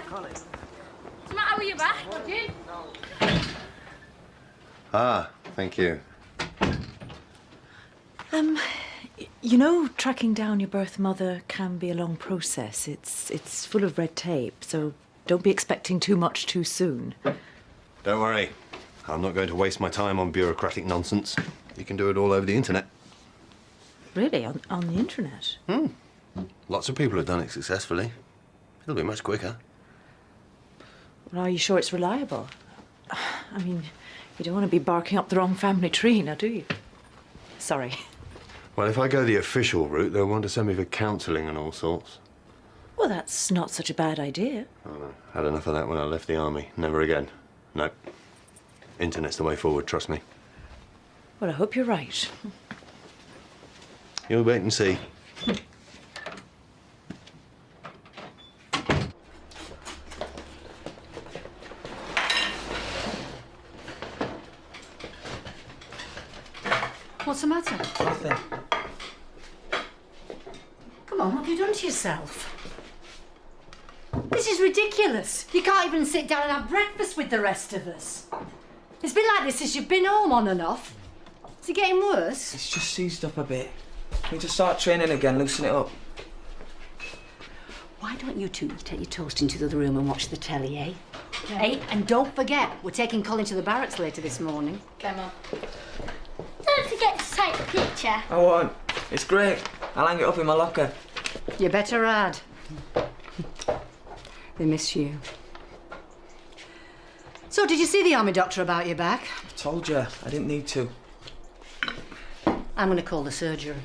What's the matter with your back, Jim? Ah, thank you. You know, tracking down your birth mother can be a long process. It's full of red tape, so don't be expecting too much too soon. Don't worry. I'm not going to waste my time on bureaucratic nonsense. You can do it all over the internet. Really? On the internet? Lots of people have done it successfully. It'll be much quicker. Well, are you sure it's reliable? I mean, you don't want to be barking up the wrong family tree, now do you? Sorry. Well, if I go the official route, they'll want to send me for counselling and all sorts. Well, that's not such a bad idea. Oh, no. Had enough of that when I left the army. Never again. No. Internet's the way forward, trust me. Well, I hope you're right. You'll wait and see. What's the matter? Nothing. Come on, what have you done to yourself? This is ridiculous. You can't even sit down and have breakfast with the rest of us. It's been like this since you've been home on and off. Is it getting worse? It's just seized up a bit. Need to start training again, loosen it up. Why don't you two take your toast into the other room and watch the telly, eh? Yeah. Hey, and don't forget, we're taking Colin to the barracks later this morning. Okay, Mum. Don't forget to take the picture. I won't. It's great. I'll hang it up in my locker. You better add. They miss you. So, did you see the army doctor about your back? I told you, I didn't need to. I'm going to call the surgery.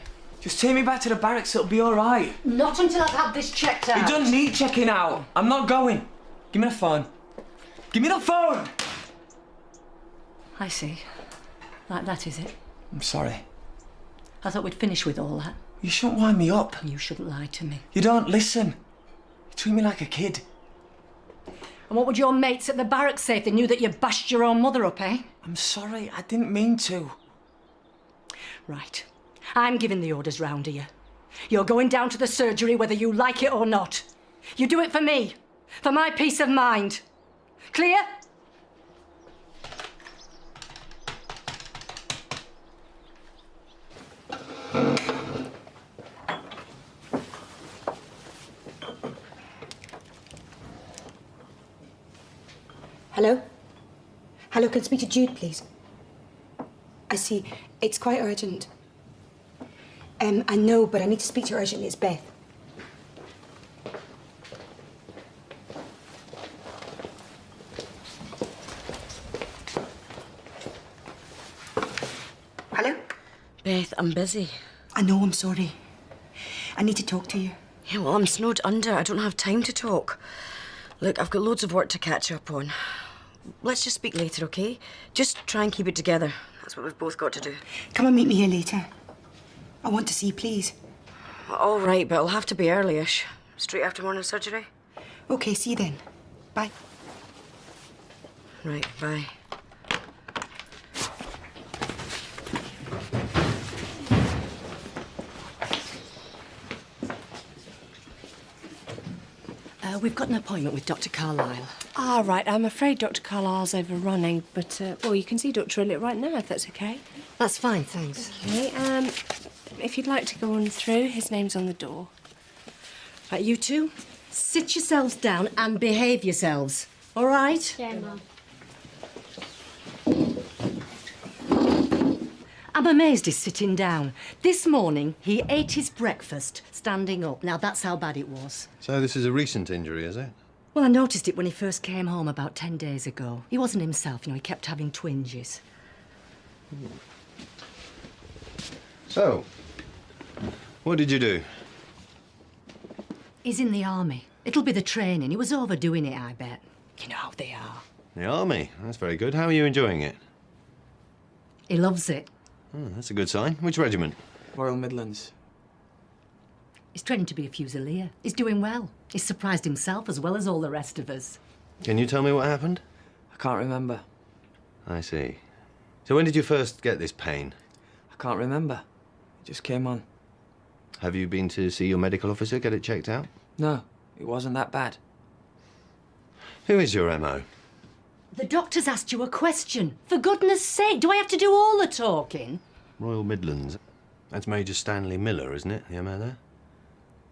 Just take me back to the barracks, it'll be all right. Not until I've had this checked out. You don't need checking out. I'm not going. Give me the phone. Give me the phone! I see. Like that, is it? I'm sorry. I thought we'd finish with all that. You shouldn't wind me up. You shouldn't lie to me. You don't listen. You treat me like a kid. And what would your mates at the barracks say if they knew that you bashed your own mother up, eh? I'm sorry, I didn't mean to. Right. I'm giving the orders round here. You're going down to the surgery whether you like it or not. You do it for me. For my peace of mind. Clear? Hello? Hello, can I speak to Jude, please? I see. It's quite urgent. I know, but I need to speak to her urgently. It's Beth. Hello? Beth, I'm busy. I know, I'm sorry. I need to talk to you. Yeah, well, I'm snowed under. I don't have time to talk. Look, I've got loads of work to catch up on. Let's just speak later, OK? Just try and keep it together. That's what we've both got to do. Come and meet me here later. I want to see you, please. All right, but it'll have to be early-ish. Straight after morning surgery? OK, see you then. Bye. Right, bye. We've got an appointment with Dr. Carlyle. Ah, right. I'm afraid Dr. Carlisle's overrunning, but, well, you can see Dr. Elliot right now, if that's OK. That's fine, thanks. OK, if you'd like to go on through, his name's on the door. Right, you two, sit yourselves down and behave yourselves, all right? Yeah, Mum. I'm amazed he's sitting down. This morning, he ate his breakfast standing up. Now, that's how bad it was. So this is a recent injury, is it? Well, I noticed it when he first came home about 10 days ago. He wasn't himself, you know, he kept having twinges. So, what did you do? He's in the army. It'll be the training. He was overdoing it, I bet. You know how they are. The army. That's very good. How are you enjoying it? He loves it. Oh, that's a good sign. Which regiment? Royal Midlands. He's training to be a Fusilier. He's doing well. He's surprised himself as well as all the rest of us. Can you tell me what happened? I can't remember. I see. So when did you first get this pain? I can't remember. It just came on. Have you been to see your medical officer, get it checked out? No, it wasn't that bad. Who is your MO? The doctor's asked you a question. For goodness sake, do I have to do all the talking? Royal Midlands. That's Major Stanley Miller, isn't it? The MO there?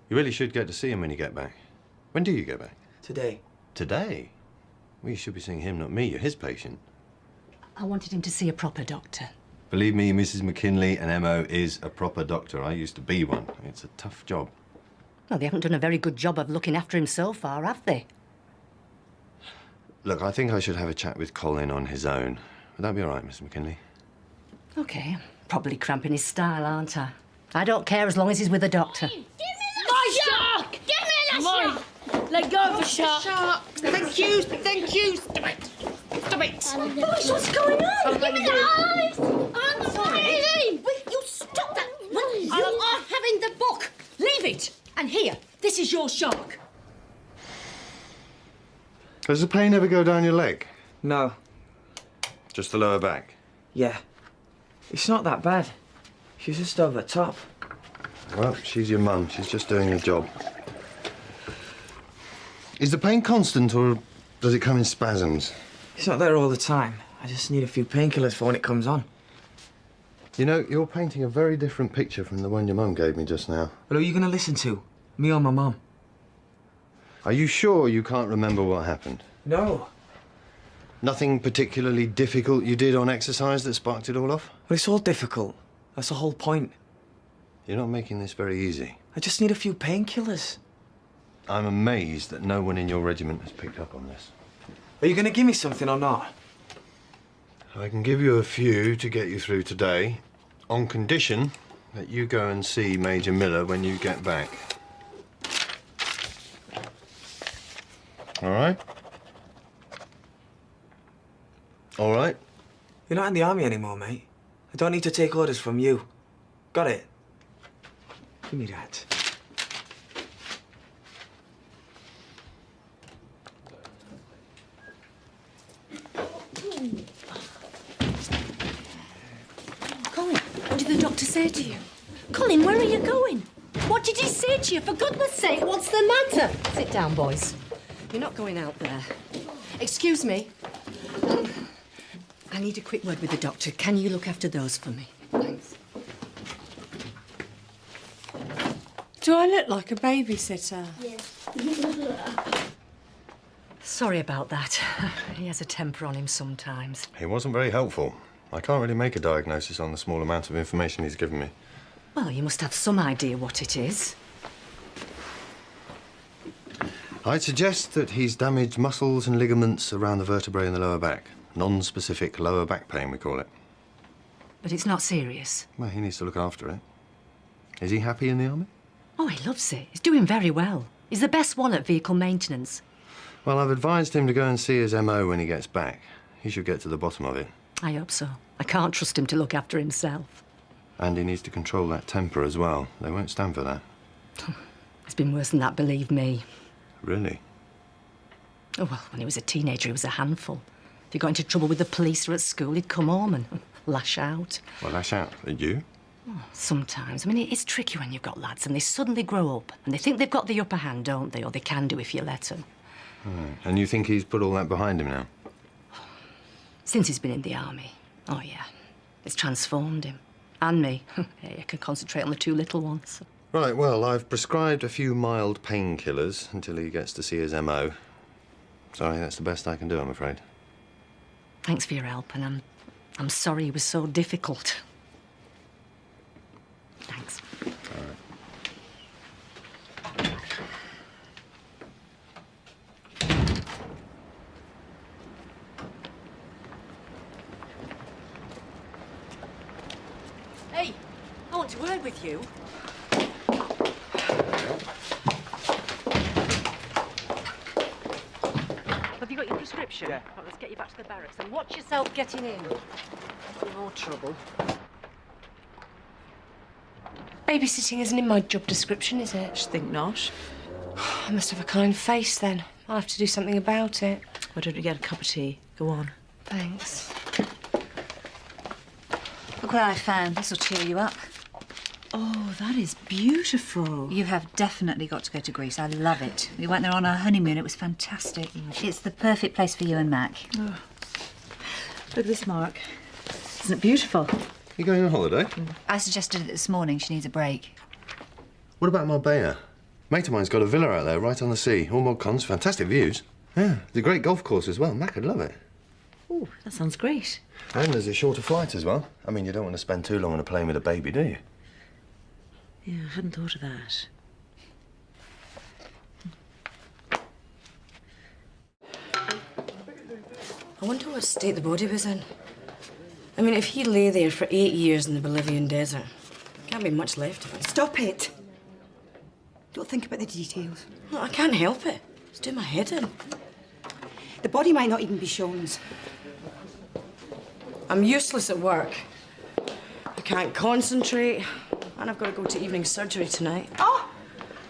You really should get to see him when you get back. When do you get back? Today. Today? Well, you should be seeing him, not me. You're his patient. I wanted him to see a proper doctor. Believe me, Mrs. McKinley, an MO is a proper doctor. I used to be one. It's a tough job. Well, they haven't done a very good job of looking after him so far, have they? Look, I think I should have a chat with Colin on his own. Would that be all right, Mrs. McKinley? OK. Probably cramping his style, aren't I? I don't care as long as he's with a doctor. Give me the shark! Give me the shark! Let go of the shark. Thank you, thank you. Stop it. Stop it. Boys, what's going on? Give me the eyes! I'm sorry! Will you stop that? You are having the book. Leave it. And here, this is your shark. Does the pain ever go down your leg? No. Just the lower back? Yeah. It's not that bad. She's just over the top. Well, she's your mum. She's just doing her job. Is the pain constant, or does it come in spasms? It's not there all the time. I just need a few painkillers for when it comes on. You know, you're painting a very different picture from the one your mum gave me just now. Well, who are you going to listen to? Me or my mum? Are you sure you can't remember what happened? No. Nothing particularly difficult you did on exercise that sparked it all off? Well, it's all difficult. That's the whole point. You're not making this very easy. I just need a few painkillers. I'm amazed that no one in your regiment has picked up on this. Are you going to give me something or not? I can give you a few to get you through today, on condition that you go and see Major Miller when you get back. All right? All right? You're not in the army anymore, mate. I don't need to take orders from you. Got it? Give me that. Colin, what did the doctor say to you? Colin, where are you going? What did he say to you? For goodness sake, what's the matter? Sit down, boys. You're not going out there. Excuse me. I need a quick word with the doctor. Can you look after those for me? Thanks. Do I look like a babysitter? Yes. Sorry about that. He has a temper on him sometimes. He wasn't very helpful. I can't really make a diagnosis on the small amount of information he's given me. Well, you must have some idea what it is. I'd suggest that he's damaged muscles and ligaments around the vertebrae in the lower back. Non-specific lower back pain, we call it. But it's not serious. Well, he needs to look after it. Is he happy in the army? Oh, he loves it. He's doing very well. He's the best one at vehicle maintenance. Well, I've advised him to go and see his MO when he gets back. He should get to the bottom of it. I hope so. I can't trust him to look after himself. And he needs to control that temper as well. They won't stand for that. It's been worse than that, believe me. Really? Oh, well, when he was a teenager, he was a handful. If he got into trouble with the police or at school, he'd come home and lash out. Well, lash out at you? Sometimes. I mean, it's tricky when you've got lads and they suddenly grow up and they think they've got the upper hand, don't they? Or they can do if you let them. Right. And you think he's put all that behind him now? Since he's been in the army. Oh, yeah. It's transformed him. And me. Hey, I can concentrate on the two little ones. Right, well, I've prescribed a few mild painkillers until he gets to see his MO. Sorry, that's the best I can do, I'm afraid. Thanks for your help, and I'm sorry it was so difficult. Thanks. All right. Hey, I want to word with you. Have you got your prescription? Yeah. Right, let's get you back to the barracks and watch yourself getting in. More trouble. Babysitting isn't in my job description, is it? Just think not. I must have a kind face then. I'll have to do something about it. Why don't you get a cup of tea? Go on. Thanks. Look what I found. This'll cheer you up. Oh, that is beautiful. You have definitely got to go to Greece. I love it. We went there on our honeymoon. It was fantastic. It's the perfect place for you and Mac. Oh. Look at this, Mark. Isn't it beautiful? You going on holiday? I suggested it this morning. She needs a break. What about Marbella? Mate of mine's got a villa out there, right on the sea. All cons, fantastic views. Yeah, it's a great golf course as well. Mac would love it. Oh, that sounds great. And there's a shorter flight as well. I mean, you don't want to spend too long on a plane with a baby, do you? Yeah, I hadn't thought of that. I wonder what state the body was in. I mean, if he lay there for 8 years in the Bolivian desert, can't be much left of him. Stop it. Don't think about the details. Well, I can't help it. It's doing my head in. The body might not even be Sean's. I'm useless at work. I can't concentrate. And I've got to go to evening surgery tonight. Oh,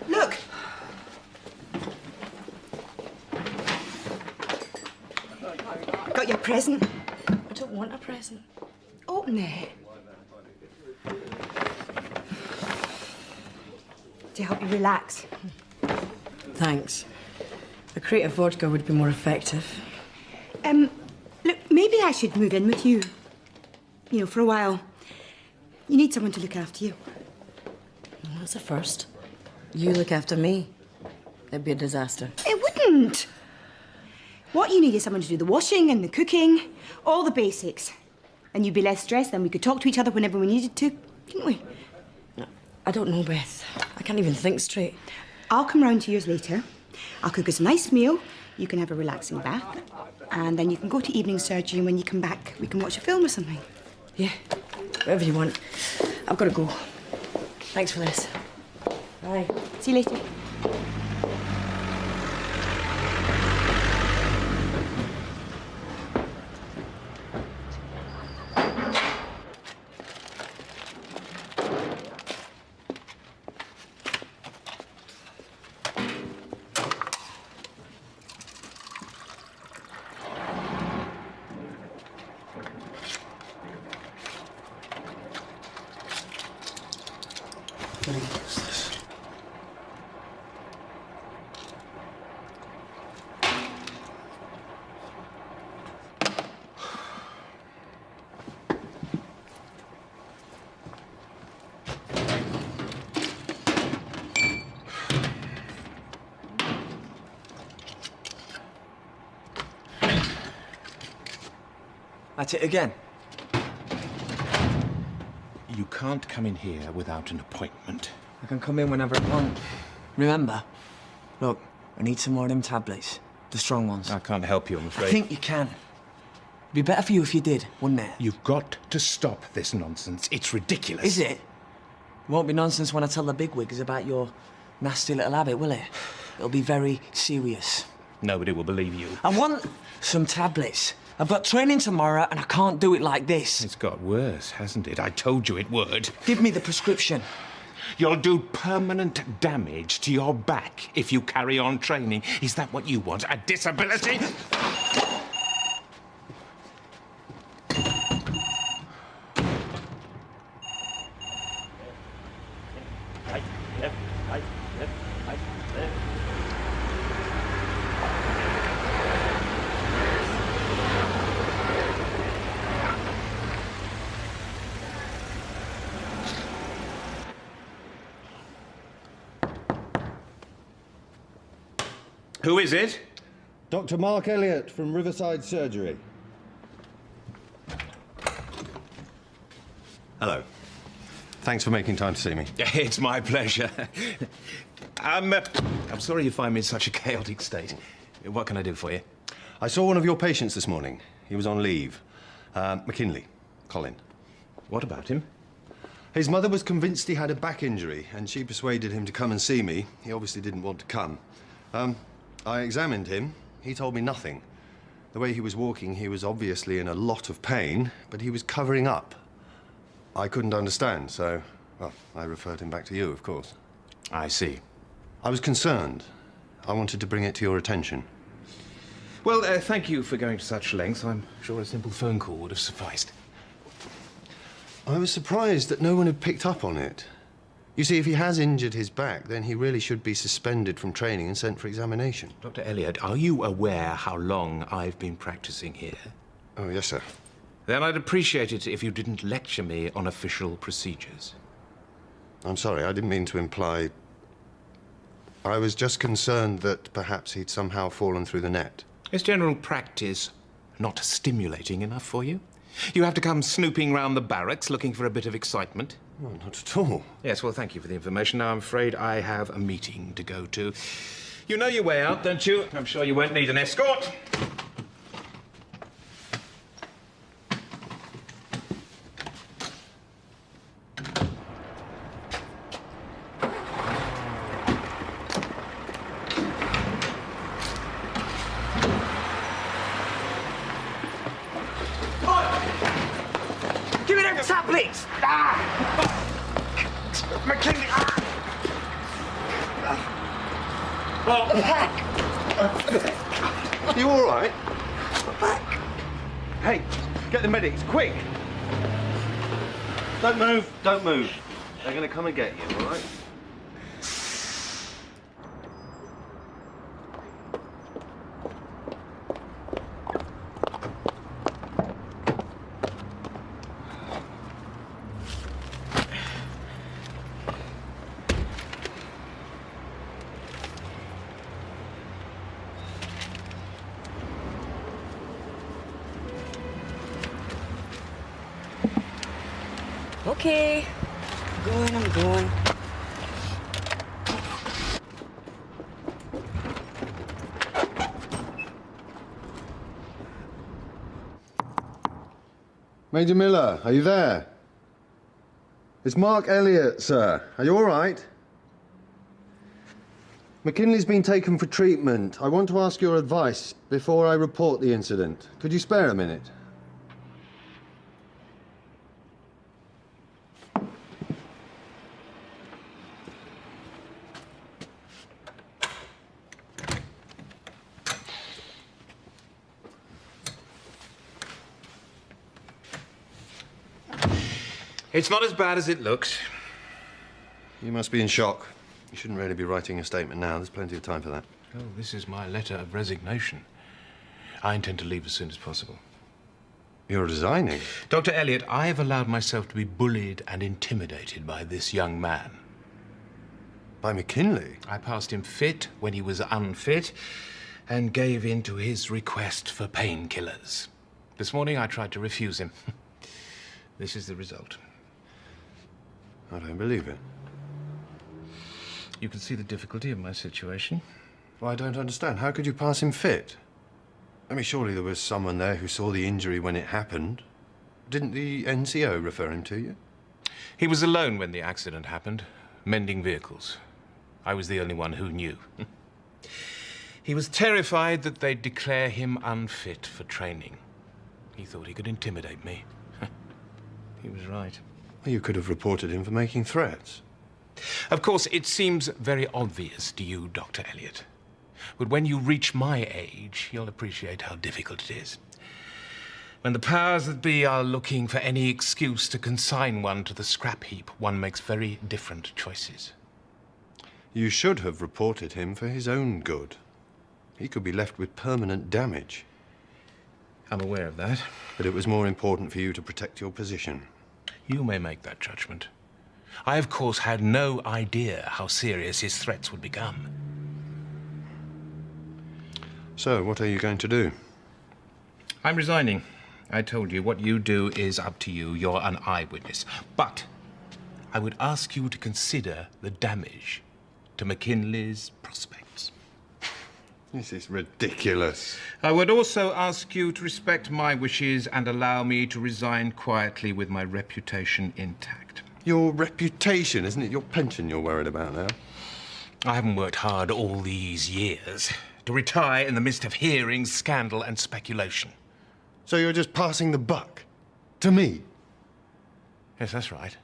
look. Got your present. I don't want a present. Open it. To help you relax. Thanks. A crate of vodka would be more effective. Look, maybe I should move in with you. You know, for a while. You need someone to look after you. Well, that's a first. You look after me. It'd be a disaster. It wouldn't. What you need is someone to do the washing and the cooking, all the basics. And you'd be less stressed, then we could talk to each other whenever we needed to, couldn't we? I don't know, Beth. I can't even think straight. I'll come round to yours later. I'll cook us a nice meal. You can have a relaxing bath. And then you can go to evening surgery, and when you come back, we can watch a film or something. Yeah, whatever you want. I've got to go. Thanks for this. Bye. See you later. That's it again. You can't come in here without an appointment. I can come in whenever I want. Remember, look, I need some more of them tablets. The strong ones. I can't help you, I'm afraid. I think you can. It'd be better for you if you did, wouldn't it? You've got to stop this nonsense. It's ridiculous. Is it? It won't be nonsense when I tell the bigwigs about your nasty little habit, will it? It'll be very serious. Nobody will believe you. I want some tablets. I've got training tomorrow and I can't do it like this. It's got worse, hasn't it? I told you it would. Give me the prescription. You'll do permanent damage to your back if you carry on training. Is that what you want? A disability? Who is it? Dr. Mark Elliott from Riverside Surgery. Hello. Thanks for making time to see me. It's my pleasure. I'm sorry you find me in such a chaotic state. What can I do for you? I saw one of your patients this morning. He was on leave. McKinley, Colin. What about him? His mother was convinced he had a back injury, and she persuaded him to come and see me. He obviously didn't want to come. I examined him. He told me nothing. The way he was walking, he was obviously in a lot of pain, but he was covering up. I couldn't understand, so, well, I referred him back to you, of course. I see. I was concerned. I wanted to bring it to your attention. Well, thank you for going to such lengths. I'm sure a simple phone call would have sufficed. I was surprised that no one had picked up on it. You see, if he has injured his back, then he really should be suspended from training and sent for examination. Dr. Elliot, are you aware how long I've been practicing here? Oh, yes, sir. Then I'd appreciate it if you didn't lecture me on official procedures. I'm sorry, I didn't mean to imply... I was just concerned that perhaps he'd somehow fallen through the net. Is general practice not stimulating enough for you? You have to come snooping round the barracks looking for a bit of excitement? No, not at all. Yes, well, thank you for the information. Now, I'm afraid I have a meeting to go to. You know your way out, don't you? I'm sure you won't need an escort. Give me them tablets! Ah! McKinley! Are you all right? Hey, get the medics, quick! Don't move, don't move. They're going to come and get you, all right? Okay. I'm going. Major Miller, are you there? It's Mark Elliot, sir. Are you all right? McKinley's been taken for treatment. I want to ask your advice before I report the incident. Could you spare a minute? It's not as bad as it looks. You must be in shock. You shouldn't really be writing a statement now. There's plenty of time for that. Oh, this is my letter of resignation. I intend to leave as soon as possible. You're resigning? Dr. Elliot, I've allowed myself to be bullied and intimidated by this young man. By McKinley? I passed him fit when he was unfit and gave in to his request for painkillers. This morning I tried to refuse him. This is the result. I don't believe it. You can see the difficulty of my situation. Well, I don't understand. How could you pass him fit? I mean, surely there was someone there who saw the injury when it happened. Didn't the NCO refer him to you? He was alone when the accident happened, mending vehicles. I was the only one who knew. He was terrified that they'd declare him unfit for training. He thought he could intimidate me. He was right. Well, you could have reported him for making threats. Of course, it seems very obvious to you, Dr. Elliot. But when you reach my age, you'll appreciate how difficult it is. When the powers that be are looking for any excuse to consign one to the scrap heap, one makes very different choices. You should have reported him for his own good. He could be left with permanent damage. I'm aware of that. But it was more important for you to protect your position. You may make that judgment. I, of course, had no idea how serious his threats would become. So, what are you going to do? I'm resigning. I told you, what you do is up to you. You're an eyewitness. But I would ask you to consider the damage to McKinley's prospects. This is ridiculous. I would also ask you to respect my wishes and allow me to resign quietly with my reputation intact. Your reputation, isn't it? Your pension you're worried about now. I haven't worked hard all these years to retire in the midst of hearings, scandal, and speculation. So you're just passing the buck? To me? Yes, that's right.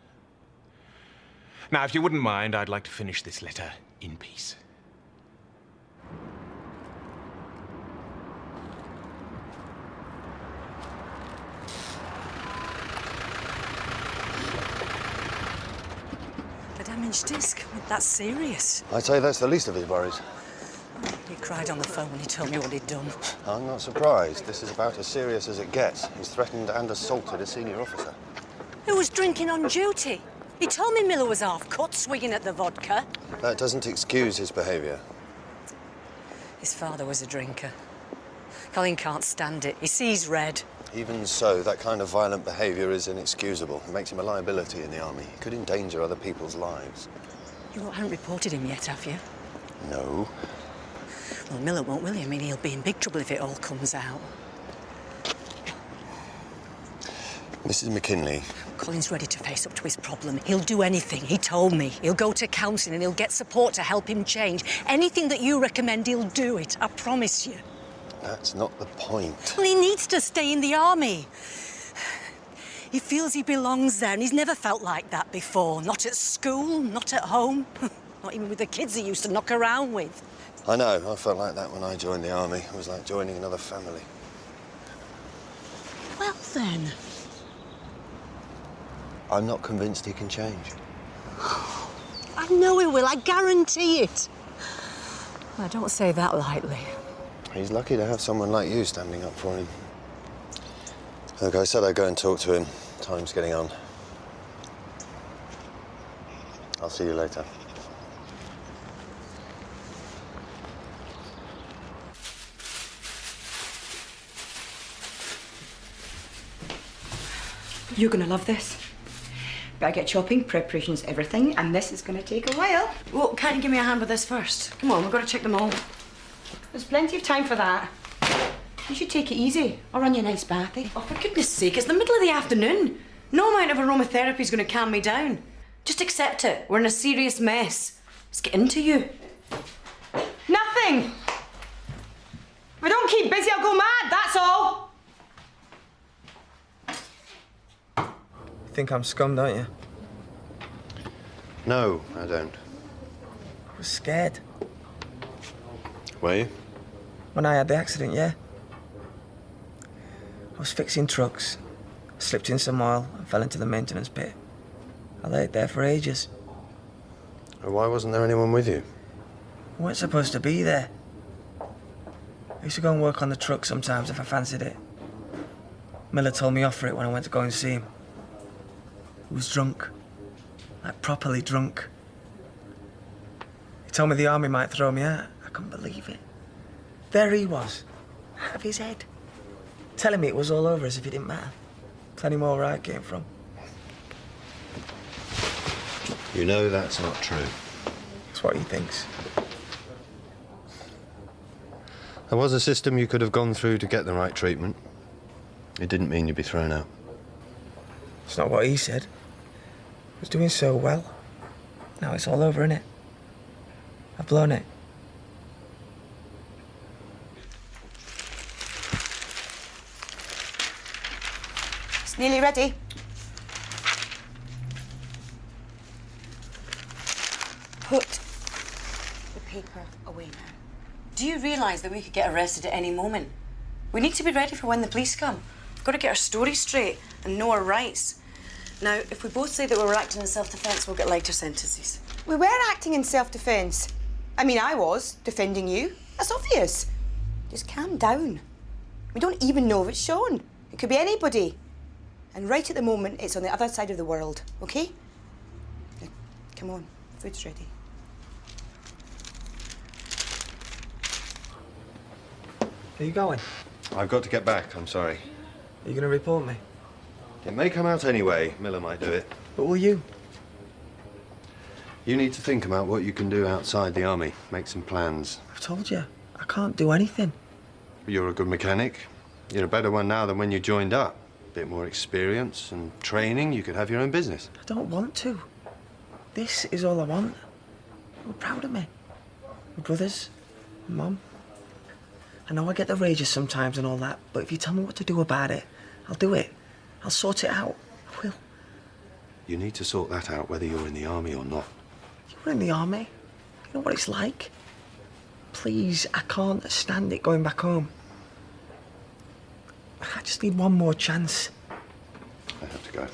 Now, if you wouldn't mind, I'd like to finish this letter in peace. Madame damaged disc. That's serious. I'd say that's the least of his worries. He cried on the phone when he told me what he'd done. I'm not surprised. This is about as serious as it gets. He's threatened and assaulted a senior officer. Who was drinking on duty? He told me Miller was half-cut, swigging at the vodka. That doesn't excuse his behaviour. His father was a drinker. Colin can't stand it. He sees red. Even so, that kind of violent behaviour is inexcusable. It makes him a liability in the army. He could endanger other people's lives. You haven't reported him yet, have you? No. Well, Miller won't, will he? I mean, he'll be in big trouble if it all comes out. Mrs. McKinley. Colin's ready to face up to his problem. He'll do anything. He told me. He'll go to counselling and he'll get support to help him change. Anything that you recommend, he'll do it. I promise you. That's not the point. Well, he needs to stay in the army. He feels he belongs there, and he's never felt like that before. Not at school, not at home, not even with the kids he used to knock around with. I know. I felt like that when I joined the army. It was like joining another family. Well, then. I'm not convinced he can change. I know he will. I guarantee it. Well, don't say that lightly. He's lucky to have someone like you standing up for him. Look, I said I'd go and talk to him. Time's getting on. I'll see you later. You're gonna love this. Better get chopping, preparations, everything, and this is gonna take a while. Well, can't you give me a hand with this first? Come on, we've got to check them all. There's plenty of time for that. You should take it easy. I'll run you a nice bath, eh? Oh, for goodness sake, it's the middle of the afternoon. No amount of aromatherapy is going to calm me down. Just accept it. We're in a serious mess. Let's get into you. Nothing! If I don't keep busy, I'll go mad, that's all! You think I'm scum, don't you? No, I don't. I was scared. Were you? When I had the accident, yeah. I was fixing trucks, slipped in some oil and fell into the maintenance pit. I laid there for ages. Why wasn't there anyone with you? I weren't supposed to be there. I used to go and work on the truck sometimes if I fancied it. Miller told me off for it when I went to go and see him. He was drunk. Like, properly drunk. He told me the army might throw me out. I couldn't believe it. There he was, out of his head, telling me it was all over as if it didn't matter. Plenty more where I came from. You know that's not true. That's what he thinks. There was a system you could have gone through to get the right treatment. It didn't mean you'd be thrown out. It's not what he said. I was doing so well. Now it's all over, innit? I've blown it. It's nearly ready. Put the paper away now. Do you realise that we could get arrested at any moment? We need to be ready for when the police come. We've got to get our story straight and know our rights. Now, if we both say that we were acting in self-defence, we'll get lighter sentences. We were acting in self-defence. I mean, I was defending you. That's obvious. Just calm down. We don't even know if it's Sean. It could be anybody. And right at the moment, it's on the other side of the world, OK? Now, come on, food's ready. Are you going? I've got to get back, I'm sorry. Are you going to report me? It may come out anyway. Miller might do it. But will you? You need to think about what you can do outside the army. Make some plans. I've told you, I can't do anything. You're a good mechanic. You're a better one now than when you joined up. A bit more experience and training, you could have your own business. I don't want to. This is all I want. You're proud of me. My brothers, Mum. I know I get the rages sometimes and all that, but if you tell me what to do about it, I'll do it. I'll sort it out. I will. You need to sort that out whether you're in the army or not. You were in the army. You know what it's like. Please, I can't stand it going back home. I just need one more chance. I have to go.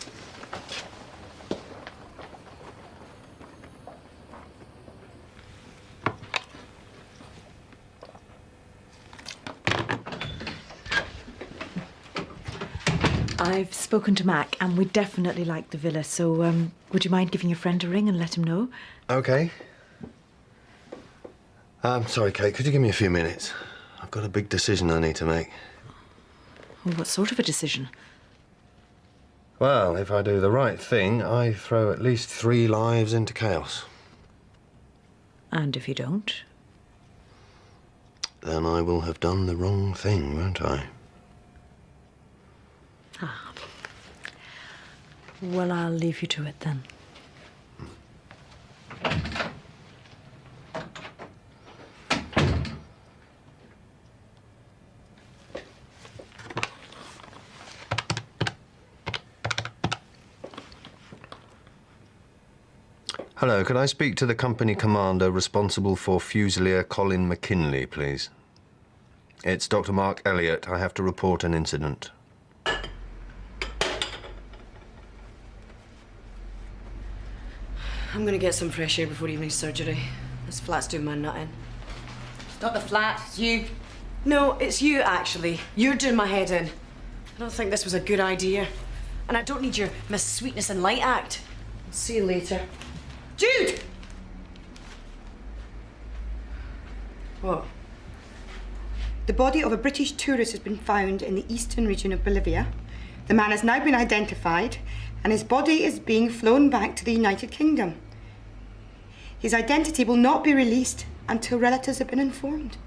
I've spoken to Mac, and we definitely like the villa, so would you mind giving your friend a ring and let him know? OK. Sorry, Kate, could you give me a few minutes? I've got a big decision I need to make. Well, what sort of a decision? Well, if I do the right thing, I throw at least 3 lives into chaos. And if you don't? Then I will have done the wrong thing, won't I? Ah. Well, I'll leave you to it then. Hello, could I speak to the company commander responsible for Fusilier Colin McKinley, please? It's Dr. Mark Elliott. I have to report an incident. I'm gonna get some fresh air before evening surgery. This flat's doing my nut in. It's not the flat, it's you. No, it's you, actually. You're doing my head in. I don't think this was a good idea. And I don't need your Miss Sweetness and Light act. I'll see you later. Jude! What? The body of a British tourist has been found in the eastern region of Bolivia. The man has now been identified, and his body is being flown back to the United Kingdom. His identity will not be released until relatives have been informed.